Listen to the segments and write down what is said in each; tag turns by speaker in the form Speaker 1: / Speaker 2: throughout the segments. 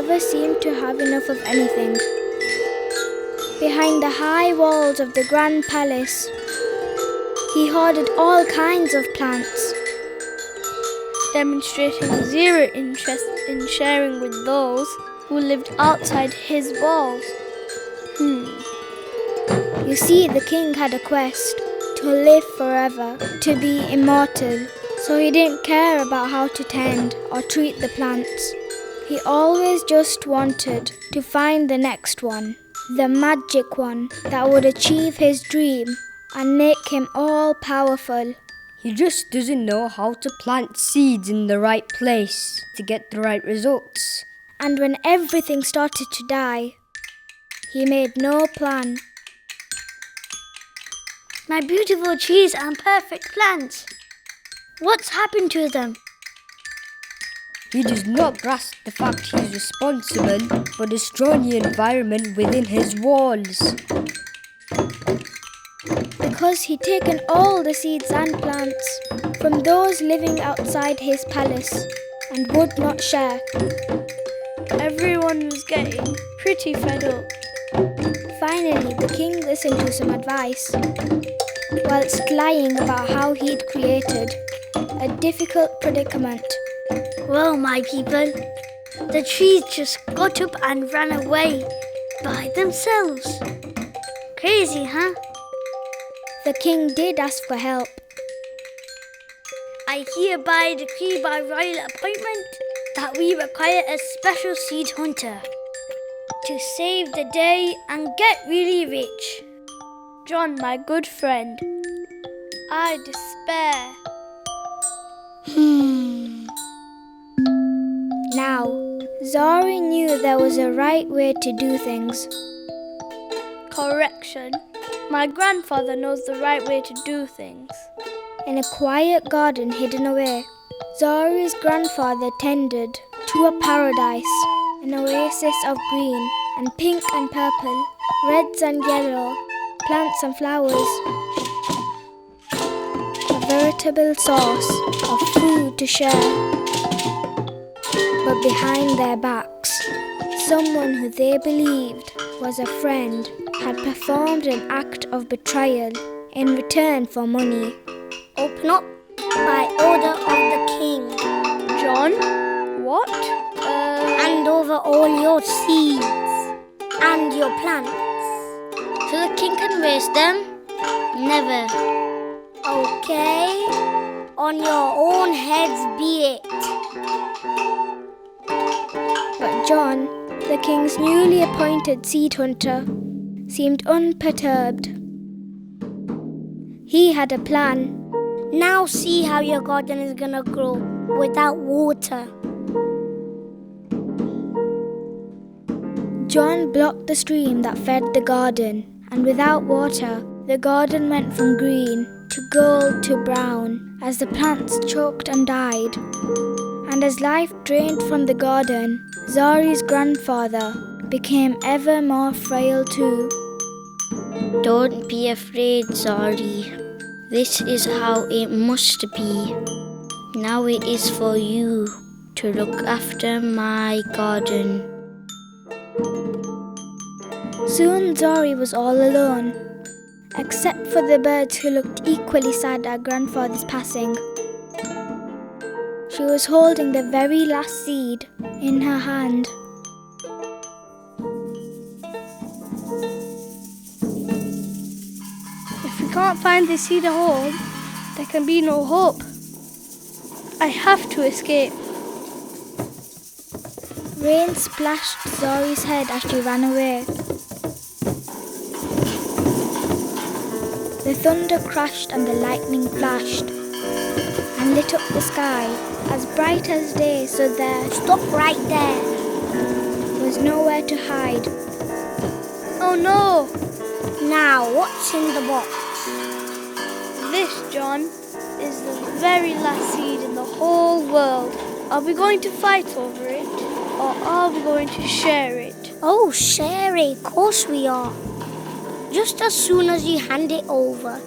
Speaker 1: never seemed to have enough of anything. Behind the high walls of the grand palace, he hoarded all kinds of plants,
Speaker 2: demonstrating zero interest in sharing with those who lived outside his walls.
Speaker 1: You see, the king had a quest to live forever, to be immortal, so he didn't care about how to tend or treat the plants. He always just wanted to find the next one, the magic one that would achieve his dream and make him all-powerful.
Speaker 3: He just doesn't know how to plant seeds in the right place to get the right results.
Speaker 1: And when everything started to die, he made no plan.
Speaker 4: My beautiful trees and perfect plants. What's happened to them?
Speaker 3: He does not grasp the fact he is responsible for destroying the environment within his walls.
Speaker 1: Because he'd taken all the seeds and plants from those living outside his palace and would not share.
Speaker 2: Everyone was getting pretty fed up.
Speaker 1: Finally, the king listened to some advice, whilst lying about how he'd created a difficult predicament.
Speaker 4: Well, my people, the trees just got up and ran away by themselves. Crazy, huh?
Speaker 1: The king did ask for help.
Speaker 4: I hereby decree by royal appointment that we require a special seed hunter to save the day and get really rich.
Speaker 2: John, my good friend, I despair.
Speaker 1: Now, Zari knew there was a right way to do things.
Speaker 2: Correction. My grandfather knows the right way to do things.
Speaker 1: In a quiet garden hidden away, Zari's grandfather tended to a paradise, an oasis of green and pink and purple, reds and yellow, plants and flowers. A veritable source of food to share. But behind their backs, someone who they believed was a friend had performed an act of betrayal in return for money.
Speaker 4: Open up by order of the king.
Speaker 2: John? What?
Speaker 4: Hand over all your seeds and your plants so the king can waste them? Never. Okay? On your own heads be it.
Speaker 1: But John, the king's newly appointed seed hunter, seemed unperturbed. He had a plan.
Speaker 4: Now see how your garden is gonna grow without water.
Speaker 1: John blocked the stream that fed the garden, and without water, the garden went from green to gold to brown as the plants choked and died. And as life drained from the garden, Zari's grandfather became ever more frail too.
Speaker 4: Don't be afraid, Zari. This is how it must be. Now it is for you to look after my garden.
Speaker 1: Soon Zari was all alone, except for the birds who looked equally sad at grandfather's passing. She was holding the very last seed in her hand.
Speaker 2: If we can't find this seed at home, there can be no hope. I have to escape.
Speaker 1: Rain splashed Zari's head as she ran away. The thunder crashed and the lightning flashed and lit up the sky as bright as day, so there
Speaker 4: Stop right there.
Speaker 1: was nowhere to hide.
Speaker 2: Oh no!
Speaker 4: Now, what's in the box?
Speaker 2: This, John, is the very last seed in the whole world. Are we going to fight over it, or are we going to share it?
Speaker 4: Oh, share it. Of course we are. Just as soon as you hand it over.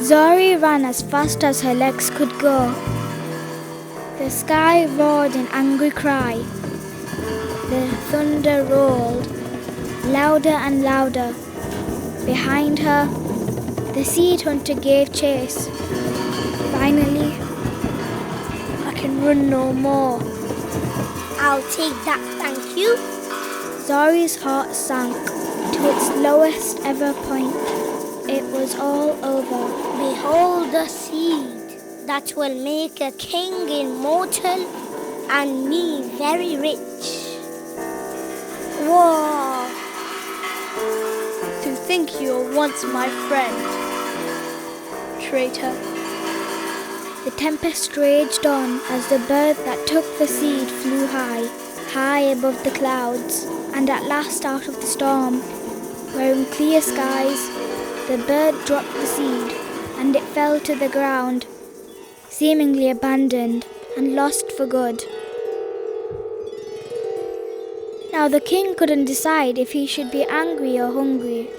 Speaker 1: Zari ran as fast as her legs could go. The sky roared in angry cry. The thunder rolled, louder and louder. Behind her, the seed hunter gave chase. Finally,
Speaker 2: I can run no more.
Speaker 4: I'll take that, thank you.
Speaker 1: Zori's heart sank to its lowest ever point. It was all over.
Speaker 4: Behold the seed that will make a king immortal and me very rich. Whoa!
Speaker 2: To think you were once my friend, traitor.
Speaker 1: The tempest raged on as the bird that took the seed flew high, high above the clouds, and at last out of the storm, where in clear skies the bird dropped the seed, and it fell to the ground, seemingly abandoned and lost for good. Now the king couldn't decide if he should be angry or hungry,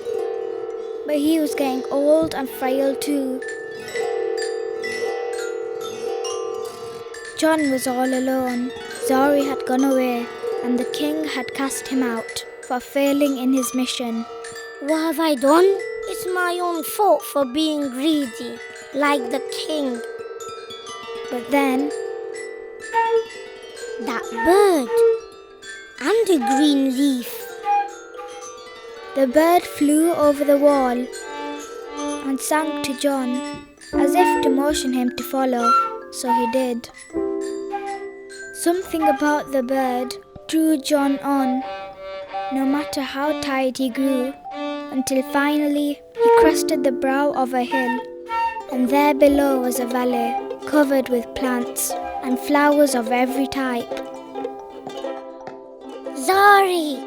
Speaker 1: but he was getting old and frail too. John was all alone. Zori had gone away, and the king had cast him out for failing in his mission.
Speaker 4: What have I done? It's my own fault for being greedy, like the king.
Speaker 1: But then,
Speaker 4: that bird and a green leaf.
Speaker 1: the bird flew over the wall and sang to John, as if to motion him to follow, so he did. Something about the bird drew John on, no matter how tired he grew, until finally he crested the brow of a hill, and there below was a valley covered with plants and flowers of every type.
Speaker 4: Zori!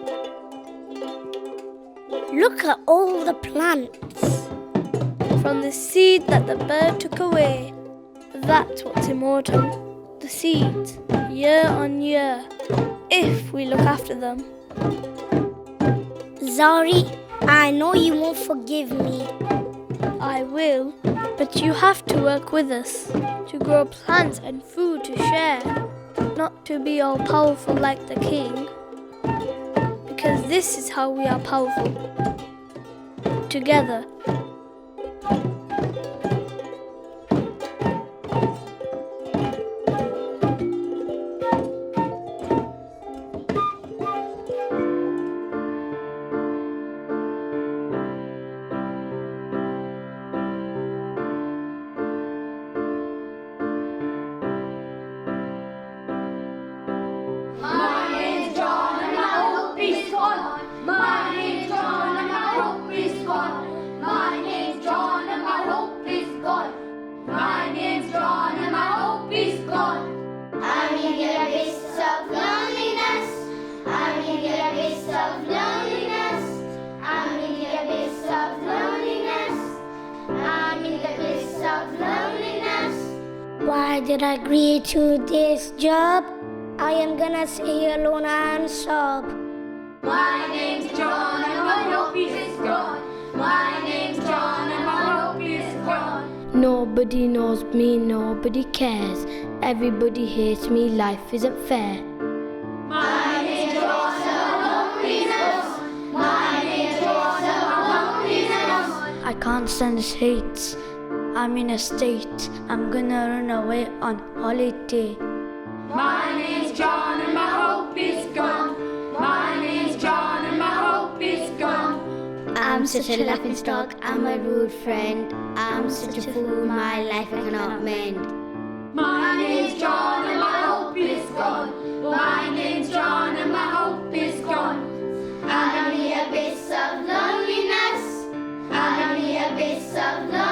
Speaker 4: Look at all the plants.
Speaker 2: From the seed that the bird took away, that's what's immortal. The seeds, year on year, if we look after them.
Speaker 4: Zori, I know you won't forgive me.
Speaker 2: I will, but you have to work with us, to grow plants and food to share, not to be all powerful like the king. Because this is how we are powerful. Together.
Speaker 4: Why did I agree to this job? I am gonna sit here alone and sob.
Speaker 5: My name's John and my hope is gone. My name's John and my hope is gone.
Speaker 6: Nobody knows me, nobody cares. Everybody hates me, life isn't fair.
Speaker 5: My name's John and my hope is gone. My name's John and my hope is gone.
Speaker 6: I can't stand this hate. I'm in a state, I'm gonna run away on holiday.
Speaker 5: My name's John and my hope is gone. My name's John and my hope is gone.
Speaker 6: I'm such a laughing stock, I'm a rude friend. I'm such a fool, my life I cannot mend.
Speaker 5: My name's John and my hope is gone. My name's John and my hope is gone. And I'm the abyss of loneliness. And I'm the abyss of loneliness.